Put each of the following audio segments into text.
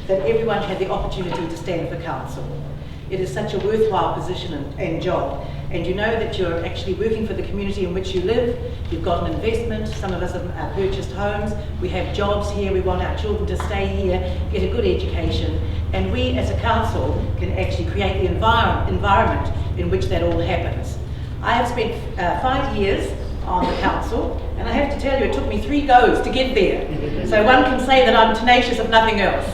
that everyone had the opportunity to stand for council. It is such a worthwhile position and job, and you know that you're actually working for the community in which you live. You've got an investment, some of us have purchased homes, we have jobs here, we want our children to stay here, get a good education, and we as a council can actually create the environment in which that all happens. I have spent 5 years on the council, and I have to tell you, it took me 3 goes to get there. So one can say that I'm tenacious if nothing else.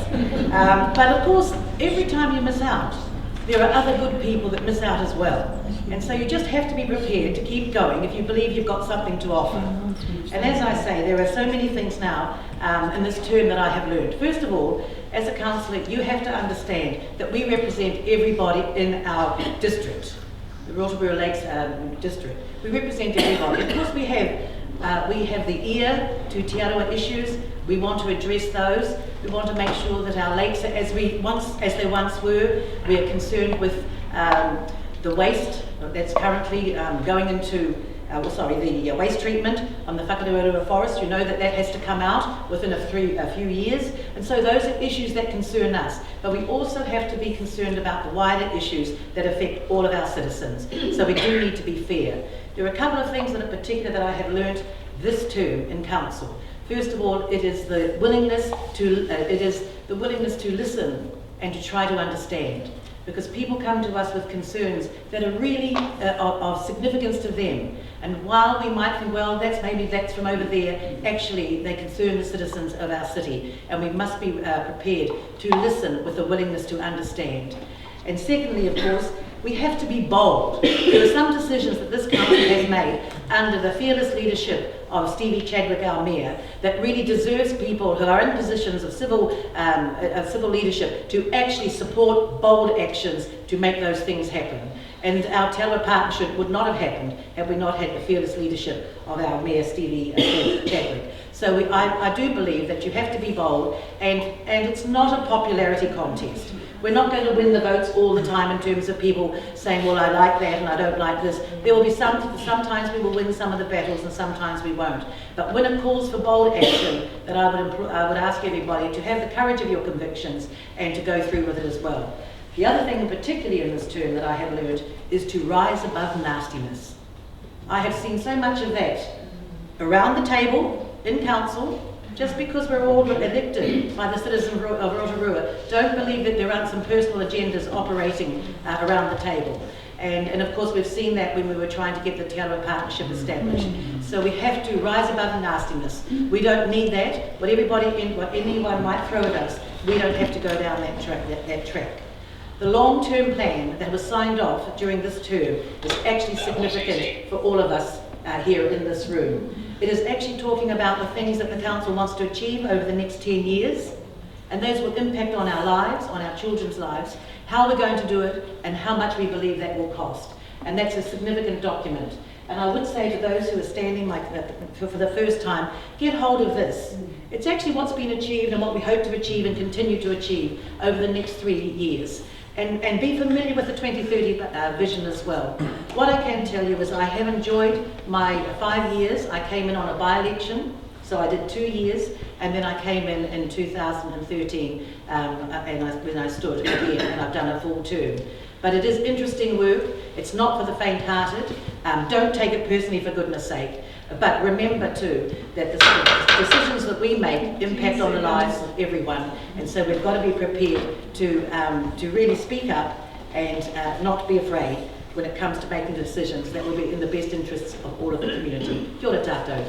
But of course, every time you miss out, there are other good people that miss out as well. And so you just have to be prepared to keep going if you believe you've got something to offer. And as I say, there are so many things now in this term that I have learned. First of all, as a councillor, you have to understand that we represent everybody in our district, the Rotorua Lakes district. We represent everybody. Of course, we have the ear to Te Arawa issues. We want to address those. We want to make sure that our lakes, as they once were, we are concerned with the waste that's currently going into, the waste treatment on the Whakareurua forest. You know that has to come out within a few years. And so those are issues that concern us. But we also have to be concerned about the wider issues that affect all of our citizens. So we do need to be fair. There are a couple of things in particular that I have learnt this term in council. First of all, it is the willingness to listen and to try to understand, because people come to us with concerns that are really of significance to them. And while we might think, well, that's from over there, actually they concern the citizens of our city, and we must be prepared to listen with a willingness to understand. And secondly, of course, we have to be bold. There are some decisions that this council has made under the fearless leadership of Stevie Chadwick, our mayor, that really deserves people who are in positions of civil leadership to actually support bold actions to make those things happen. And our Te Arawa partnership would not have happened had we not had the fearless leadership of our mayor, Stevie Chadwick. So I do believe that you have to be bold, and it's not a popularity contest. We're not going to win the votes all the time in terms of people saying, well, I like that and I don't like this. There will be sometimes we will win some of the battles and sometimes we won't. But when it calls for bold action, that I would ask everybody to have the courage of your convictions and to go through with it as well. The other thing, particularly in this term, that I have learned is to rise above nastiness. I have seen so much of that around the table, in council. Just because we're all elected by the citizens of Rotorua, don't believe that there aren't some personal agendas operating around the table. And of course we've seen that when we were trying to get the Te Arawa partnership established. So we have to rise above the nastiness. We don't need that. What anyone might throw at us, we don't have to go down that track. The long-term plan that was signed off during this term is actually significant for all of us here in this room. It is actually talking about the things that the council wants to achieve over the next 10 years, and those will impact on our lives, on our children's lives, how we're going to do it, and how much we believe that will cost. And that's a significant document. And I would say to those who are standing for the first time, get hold of this. It's actually what's been achieved and what we hope to achieve and continue to achieve over the next 3 years. And be familiar with the 2030 vision as well. What I can tell you is I have enjoyed my 5 years. I came in on a by-election, so I did 2 years, and then I came in 2013 when I stood again, and I've done a full term. But it is interesting work. It's not for the faint-hearted. Don't take it personally, for goodness sake. But remember too that the decisions that we make impact on the lives of everyone, and so we've got to be prepared to really speak up and not be afraid when it comes to making decisions that will be in the best interests of all of the community. Kia ora tātou.